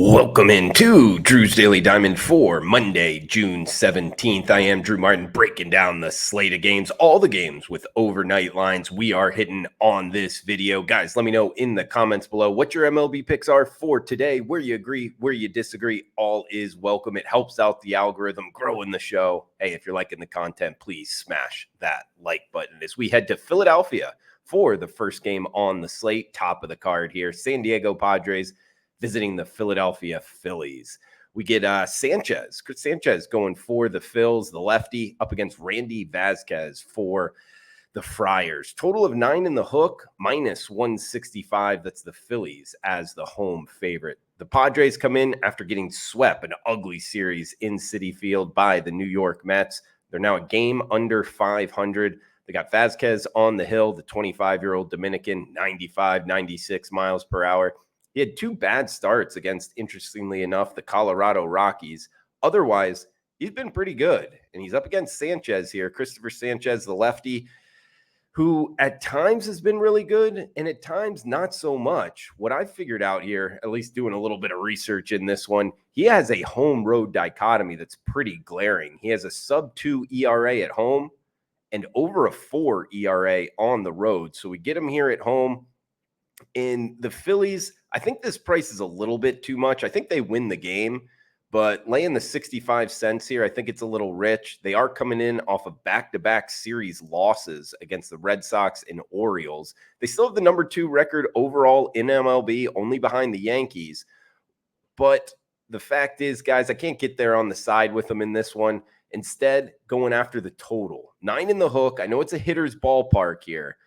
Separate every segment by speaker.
Speaker 1: Welcome into Drew's Daily Diamond for Monday, June 17th. I am Drew Martin, breaking down the slate of games, all the games with overnight lines we are hitting on this video. Guys, let me know in the comments below what your MLB picks are for today, where you agree, where you disagree. All is welcome. It helps out the algorithm, growing the show. Hey, if you're liking the content, please smash that like button as we head to Philadelphia for the first game on the slate. Top of the card here, San Diego Padres visiting the Philadelphia Phillies. We get Sanchez going for the Phils, the lefty, up against Randy Vasquez for the Friars. Total of 9 in the hook, minus 165. That's the Phillies as the home favorite. The Padres come in after getting swept, an ugly series in Citi Field by the New York Mets. They're now a game under 500. They got Vasquez on the hill, the 25-year-old Dominican, 95, 96 miles per hour. He had 2 bad starts against, interestingly enough, the Colorado Rockies. Otherwise, he's been pretty good. And he's up against Sanchez here, Christopher Sanchez, the lefty, who at times has been really good and at times not so much. What I figured out here, at least doing a little bit of research in this one, he has a home-road dichotomy that's pretty glaring. He has a sub-2 ERA at home and over a 4 ERA on the road. So we get him here at home. In the Phillies, I think this price is a little bit too much. I think they win the game, but laying the 65 cents here, I think it's a little rich. They are coming in off of back-to-back series losses against the Red Sox and Orioles. They still have the number 2 record overall in MLB, only behind the Yankees. But the fact is, guys, I can't get there on the side with them in this one. Instead, going after the total. 9 in the hook. I know it's a hitter's ballpark here,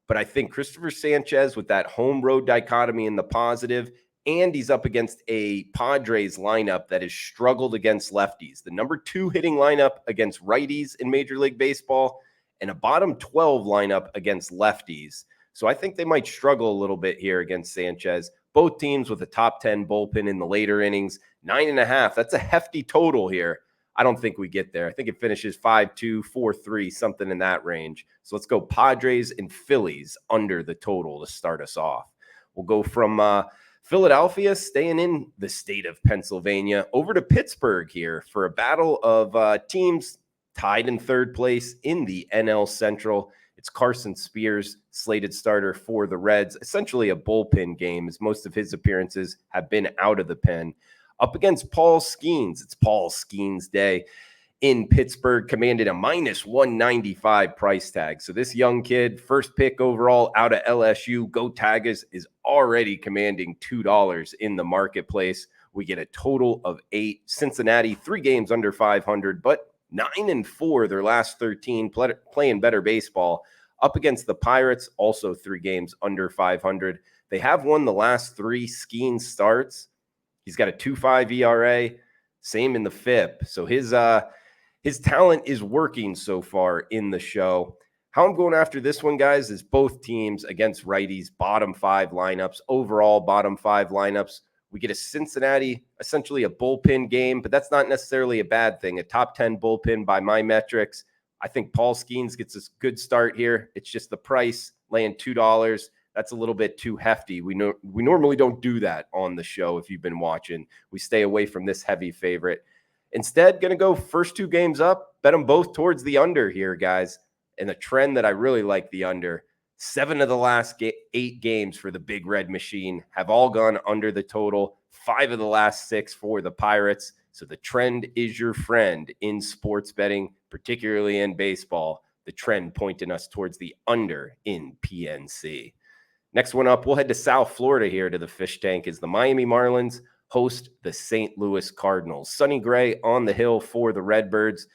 Speaker 1: but I think Christopher Sanchez with that home road dichotomy in the positive, and he's up against a Padres lineup that has struggled against lefties. The number 2 hitting lineup against righties in Major League Baseball and a bottom 12 lineup against lefties. So I think they might struggle a little bit here against Sanchez. Both teams with a top 10 bullpen in the later innings. 9.5, that's a hefty total here. I don't think we get there. I think it finishes 5-2, 4-3, something in that range. So let's go Padres and Phillies under the total to start us off. We'll go from Philadelphia, staying in the state of Pennsylvania, over to Pittsburgh here for a battle of teams tied in third place in the NL Central. It's Carson Spears, slated starter for the Reds. Essentially a bullpen game, as most of his appearances have been out of the pen. Up against Paul Skeens. It's Paul Skeens Day in Pittsburgh, commanded a minus 195 price tag. So this young kid, first pick overall out of LSU, go Tigers, is already commanding $2 in the marketplace. We get a total of 8. Cincinnati, 3 games under 500, but 9-4 their last 13, playing better baseball. Up against the Pirates, also 3 games under 500. They have won the last 3 Skeens starts. He's got a 2.5 ERA, same in the FIP. So his talent is working so far in the show. How I'm going after this one, guys, is both teams against righties, bottom 5 lineups, overall bottom 5 lineups. We get a Cincinnati, essentially a bullpen game, but that's not necessarily a bad thing. A top 10 bullpen by my metrics. I think Paul Skeens gets a good start here. It's just the price, laying $2. That's a little bit too hefty. We normally don't do that on the show. If you've been watching, we stay away from this heavy favorite. Instead, going to go first 2 games up, bet them both towards the under here, guys. And the trend that I really like the under, 7 of the last 8 games for the Big Red Machine have all gone under the total. 5 of the last 6 for the Pirates. So the trend is your friend in sports betting, particularly in baseball. The trend pointing us towards the under in PNC. Next one up, we'll head to South Florida here to the Fish Tank as the Miami Marlins host the St. Louis Cardinals. Sonny Gray on the hill for the Redbirds.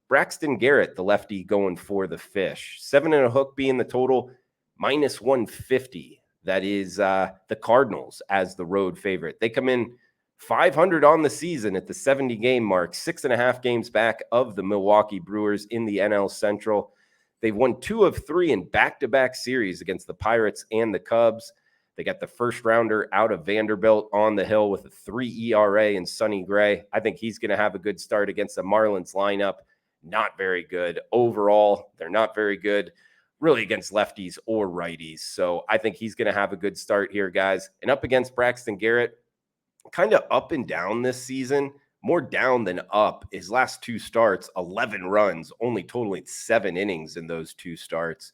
Speaker 1: Braxton Garrett, the lefty, going for the Fish. 7 and a hook being the total, minus 150. That is the Cardinals as the road favorite. They come in 500 on the season at the 70-game mark, 6.5 games back of the Milwaukee Brewers in the NL Central. They've won 2 of 3 in back-to-back series against the Pirates and the Cubs. They got the first rounder out of Vanderbilt on the hill with a 3 ERA and Sonny Gray. I think he's going to have a good start against the Marlins lineup. Not very good. Overall, they're not very good really against lefties or righties. So I think he's going to have a good start here, guys. And up against Braxton Garrett, kind of up and down this season, more down than up. His last two starts, 11 runs, only totaling 7 innings in those two starts.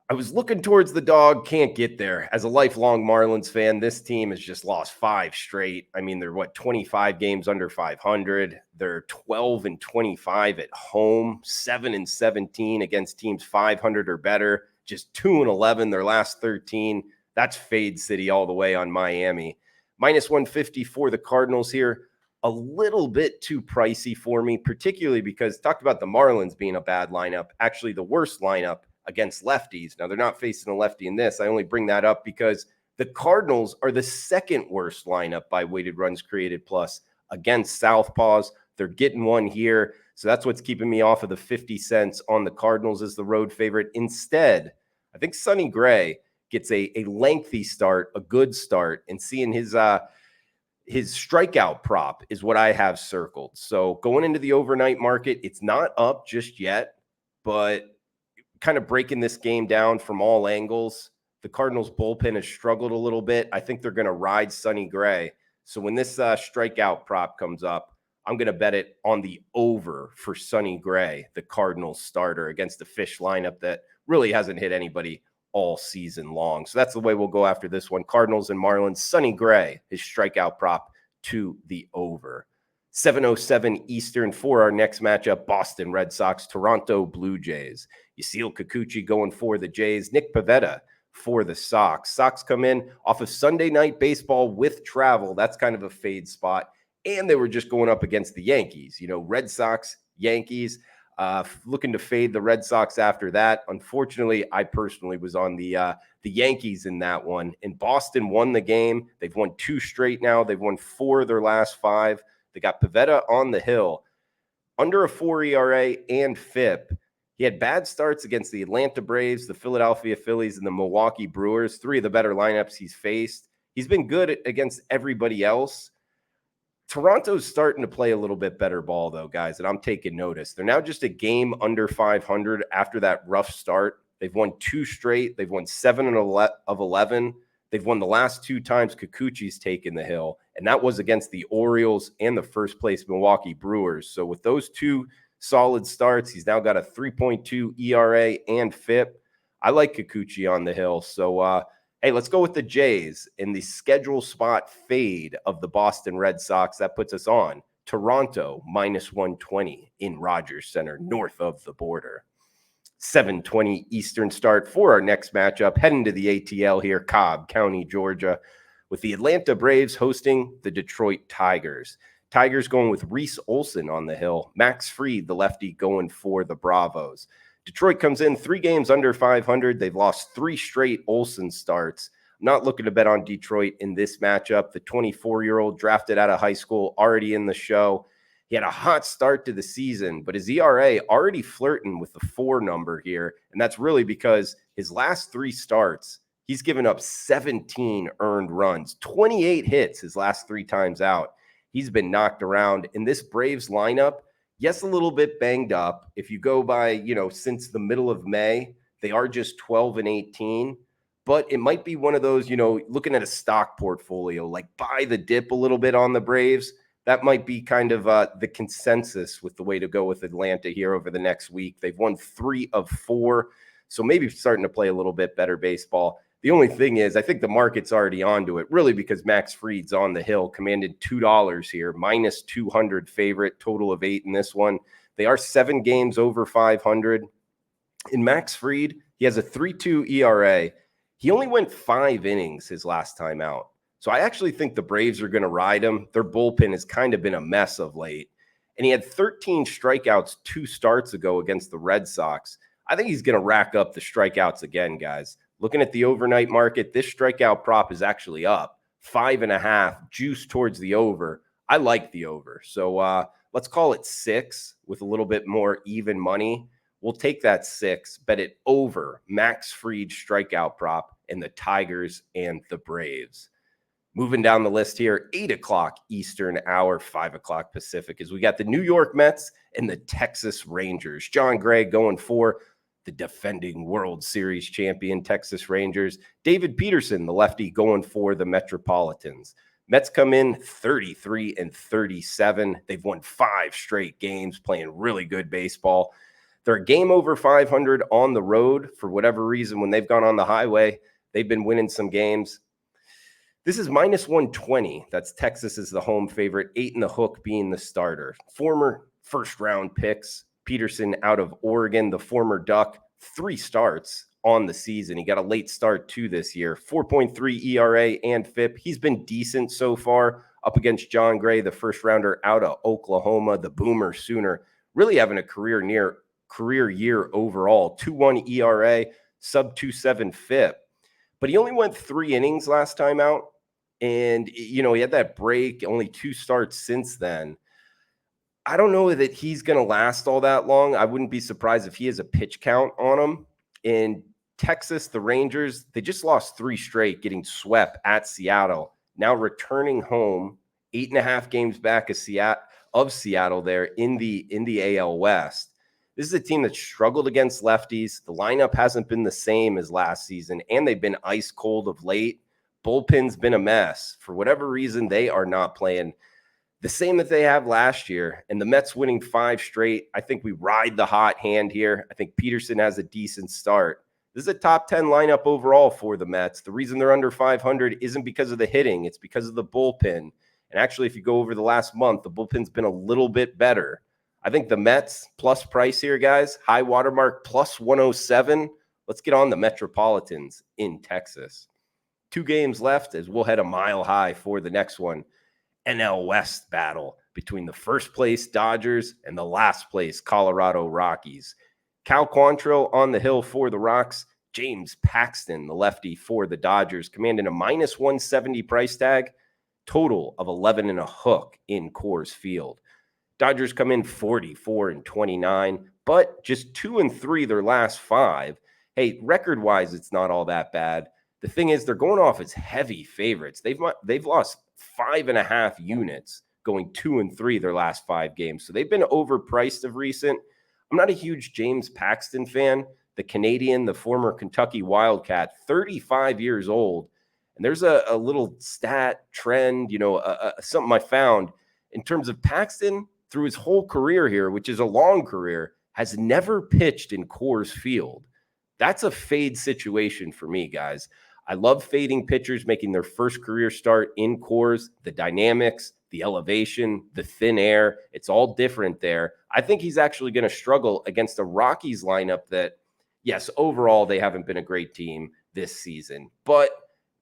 Speaker 1: I was looking towards the dog, can't get there. As a lifelong Marlins fan, this team has just lost 5 straight. I mean, they're 25 games under 500. They're 12-25 at home, 7-17 against teams 500 or better, just 2-11 their last 13. That's fade city all the way on Miami. -150 for the Cardinals here. A little bit too pricey for me, particularly because talked about the Marlins being a bad lineup, actually the worst lineup against lefties. Now, they're not facing a lefty in this. I only bring that up because the Cardinals are the second worst lineup by weighted runs created plus against southpaws. They're getting one here. So that's what's keeping me off of the 50 cents on the Cardinals as the road favorite. Instead, I think Sonny Gray gets a lengthy start, a good start, and seeing his strikeout prop is what I have circled. So going into the overnight market, it's not up just yet, but kind of breaking this game down from all angles. The Cardinals bullpen has struggled a little bit. I think they're going to ride Sonny Gray. So when this strikeout prop comes up, I'm going to bet it on the over for Sonny Gray, the Cardinals starter, against the Fish lineup that really hasn't hit anybody all season long. So that's the way we'll go after this one. Cardinals and Marlins, Sonny Gray, his strikeout prop to the over. 7:07 Eastern for our next matchup, Boston Red Sox, Toronto Blue Jays. Yasiel Kikuchi going for the Jays, Nick Pivetta for the Sox. Sox come in off of Sunday night baseball with travel. That's kind of a fade spot. And they were just going up against the Yankees. Red Sox, Yankees, looking to fade the Red Sox after that. Unfortunately, I personally was on the Yankees in that one. And Boston won the game. They've won 2 straight now. They've won 4 of their last 5. They got Pivetta on the hill, under a 4 ERA and FIP. He had bad starts against the Atlanta Braves, the Philadelphia Phillies, and the Milwaukee Brewers, 3 of the better lineups he's faced. He's been good against everybody else. Toronto's starting to play a little bit better ball, though, guys, and I'm taking notice. They're now just a game under 500 after that rough start. They've won 2 straight. They've won 7 of 11. They've won the last 2 times Kikuchi's taken the hill, and that was against the Orioles and the first-place Milwaukee Brewers. So with those 2 solid starts, he's now got a 3.2 ERA and FIP. I like Kikuchi on the hill. So, hey, let's go with the Jays in the schedule spot fade of the Boston Red Sox. That puts us on Toronto -120 in Rogers Center, north of the border. 7:20 Eastern start for our next matchup. Heading to the ATL here, Cobb County, Georgia, with the Atlanta Braves hosting the Detroit Tigers. Tigers going with Reese Olson on the hill. Max Fried, the lefty, going for the Bravos. Detroit comes in 3 games under 500. They've lost 3 straight Olson starts. I'm not looking to bet on Detroit in this matchup. The 24-year-old drafted out of high school, already in the show. He had a hot start to the season, but his ERA already flirting with the 4 number here. And that's really because his last 3 starts, he's given up 17 earned runs, 28 hits his last 3 times out. He's been knocked around. In this Braves lineup, yes, a little bit banged up. If you go by, since the middle of May, they are just 12-18. But it might be one of those, looking at a stock portfolio, like buy the dip a little bit on the Braves. That might be kind of the consensus with the way to go with Atlanta here over the next week. They've won 3 of 4, so maybe starting to play a little bit better baseball. The only thing is, I think the market's already onto it, really, because Max Fried's on the hill, commanded $2 here, -200 favorite, total of 8 in this one. They are 7 games over 500. In Max Fried, he has a 3.2 ERA. He only went 5 innings his last time out. So I actually think the Braves are going to ride him. Their bullpen has kind of been a mess of late. And he had 13 strikeouts 2 starts ago against the Red Sox. I think he's going to rack up the strikeouts again, guys. Looking at the overnight market, this strikeout prop is actually up 5.5, juice towards the over. I like the over. So let's call it 6 with a little bit more even money. We'll take that 6, bet it over Max Fried strikeout prop and the Tigers and the Braves. Moving down the list here, 8 o'clock Eastern hour, 5 o'clock Pacific, as we got the New York Mets and the Texas Rangers. John Gray going for the defending World Series champion Texas Rangers. David Peterson, the lefty, going for the Metropolitans. Mets come in 33-37. They've won 5 straight games, playing really good baseball. They're a game over 500 on the road. For whatever reason, when they've gone on the highway, they've been winning some games. This is minus 120. That's Texas is the home favorite, 8 in the hook being the starter. Former first-round picks, Peterson out of Oregon, the former Duck, 3 starts on the season. He got a late start too this year, 4.3 ERA and FIP. He's been decent so far up against John Gray, the first-rounder out of Oklahoma, the Boomer Sooner, really having a career year overall, 2.1 ERA, sub 2.7 FIP. But he only went 3 innings last time out. And, he had that break, only 2 starts since then. I don't know that he's going to last all that long. I wouldn't be surprised if he has a pitch count on him. In Texas, the Rangers, they just lost 3 straight, getting swept at Seattle. Now returning home, 8.5 games back of Seattle there in the AL West. This is a team that struggled against lefties. The lineup hasn't been the same as last season, and they've been ice cold of late. Bullpen's been a mess. For whatever reason, they are not playing the same that they have last year. And the Mets winning 5 straight. I think we ride the hot hand here. I think Peterson has a decent start. This is a top 10 lineup overall for the Mets. The reason they're under 500 isn't because of the hitting. It's because of the bullpen. And actually, if you go over the last month, the bullpen's been a little bit better. I think the Mets plus price here, guys, high watermark plus 107. Let's get on the Metropolitans in Texas. 2 games left as we'll head a mile high for the next one. NL West battle between the first place Dodgers and the last place Colorado Rockies. Cal Quantrill on the hill for the Rocks. James Paxton, the lefty for the Dodgers, commanding a minus 170 price tag. Total of 11 and a hook in Coors Field. Dodgers come in 44-29, but just 2-3 their last 5. Hey, record-wise, it's not all that bad. The thing is, they're going off as heavy favorites. They've lost 5.5 units going 2-3 their last 5 games. So they've been overpriced of recent. I'm not a huge James Paxton fan. The Canadian, the former Kentucky Wildcat, 35 years old. And there's a little stat trend, something I found in terms of Paxton through his whole career here, which is a long career, has never pitched in Coors Field. That's a fade situation for me, guys. I love fading pitchers making their first career start in Coors. The dynamics, the elevation, the thin air, it's all different there. I think he's actually going to struggle against a Rockies lineup that, yes, overall, they haven't been a great team this season. But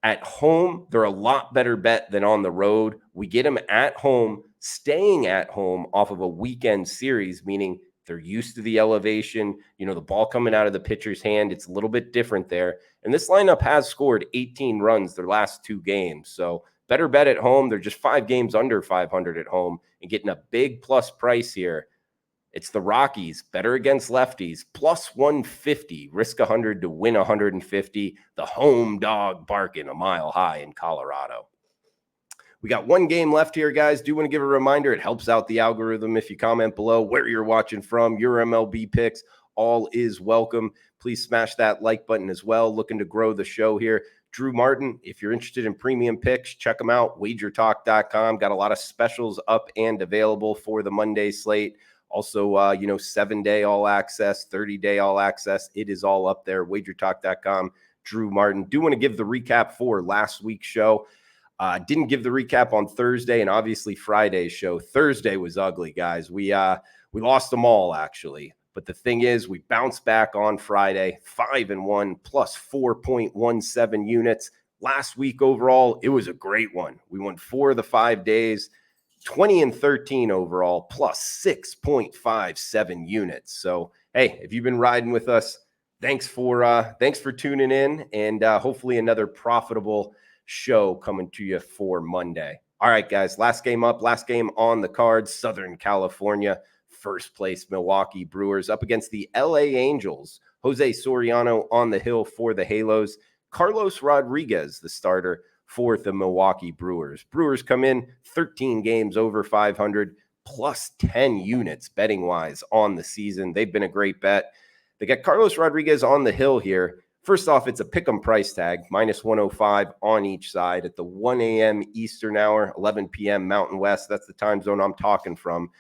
Speaker 1: at home, they're a lot better bet than on the road. We get them at home, staying at home off of a weekend series, meaning they're used to the elevation, the ball coming out of the pitcher's hand. It's a little bit different there. And this lineup has scored 18 runs their last 2 games. So better bet at home. They're just 5 games under 500 at home and getting a big plus price here. It's the Rockies, better against lefties, plus 150, risk 100 to win 150. The home dog barking a mile high in Colorado. We got 1 game left here, guys. Do want to give a reminder. It helps out the algorithm if you comment below where you're watching from, your MLB picks. All is welcome. Please smash that like button as well. Looking to grow the show here. Drew Martin, if you're interested in premium picks, check them out. WagerTalk.com. Got a lot of specials up and available for the Monday slate. Also, 7-day all access, 30-day all access. It is all up there. WagerTalk.com. Drew Martin. Do want to give the recap for last week's show. Didn't give the recap on Thursday and obviously Friday's show. Thursday was ugly, guys. We lost them all, actually. But the thing is, we bounced back on Friday, 5-1 plus 4.17 units. Last week overall, it was a great one. We won 4 of the 5 days, 20-13 overall, plus 6.57 units. So, hey, if you've been riding with us, thanks for tuning in, and hopefully another profitable show coming to you for Monday. All right, guys, last game on the card, Southern California. First place Milwaukee Brewers up against the LA Angels. Jose Soriano on the hill for the Halos. Carlos Rodriguez, the starter for the Milwaukee Brewers. Brewers come in 13 games over 500, plus 10 units betting-wise on the season. They've been a great bet. They got Carlos Rodriguez on the hill here. First off, it's a pick'em price tag, minus 105 on each side at the 1 a.m. Eastern hour, 11 p.m. Mountain West. That's the time zone I'm talking from.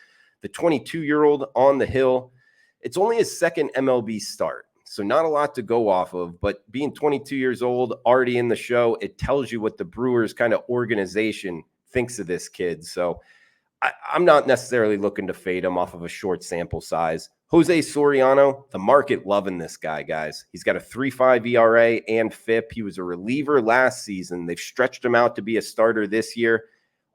Speaker 1: The 22-year-old on the hill, it's only his second MLB start, so not a lot to go off of. But being 22 years old, already in the show, it tells you what the Brewers kind of organization thinks of this kid. So I'm not necessarily looking to fade him off of a short sample size. Jose Soriano, the market loving this guy, guys. He's got a 3.5 ERA and FIP. He was a reliever last season. They've stretched him out to be a starter this year,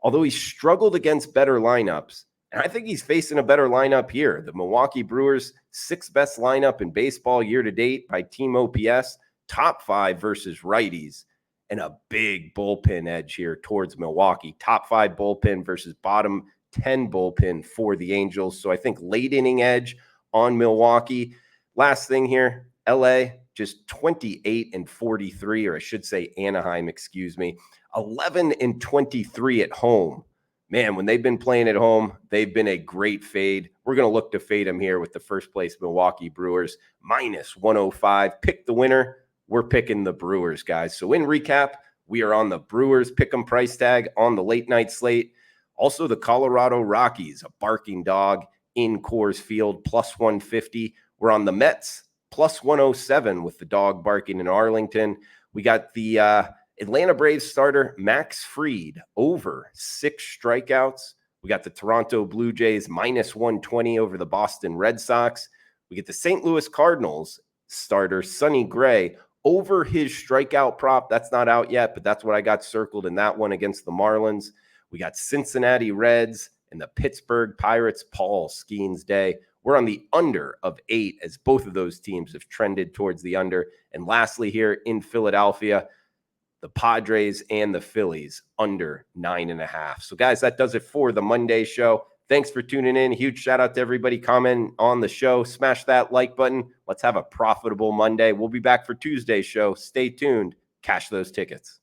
Speaker 1: although he struggled against better lineups. And I think he's facing a better lineup here. The Milwaukee Brewers, sixth best lineup in baseball year to date by team OPS, top 5 versus righties, and a big bullpen edge here towards Milwaukee. Top 5 bullpen versus bottom 10 bullpen for the Angels. So I think late inning edge on Milwaukee. Last thing here, LA just 28-43, or I should say Anaheim, 11-23 at home. Man, when they've been playing at home, they've been a great fade. We're going to look to fade them here with the first place Milwaukee Brewers, minus 105. Pick the winner. We're picking the Brewers, guys. So in recap, we are on the Brewers pick'em price tag on the late night slate. Also, the Colorado Rockies, a barking dog in Coors Field, plus 150. We're on the Mets, plus 107 with the dog barking in Arlington. We got the Atlanta Braves starter, Max Fried, over 6 strikeouts. We got the Toronto Blue Jays, minus 120 over the Boston Red Sox. We get the St. Louis Cardinals starter, Sonny Gray, over his strikeout prop. That's not out yet, but that's what I got circled in that one against the Marlins. We got Cincinnati Reds and the Pittsburgh Pirates, Paul Skeens Day. We're on the under of 8 as both of those teams have trended towards the under. And lastly here in Philadelphia, the Padres and the Phillies under 9.5. So guys, that does it for the Monday show. Thanks for tuning in. Huge shout out to everybody commenting on the show. Smash that like button. Let's have a profitable Monday. We'll be back for Tuesday's show. Stay tuned. Cash those tickets.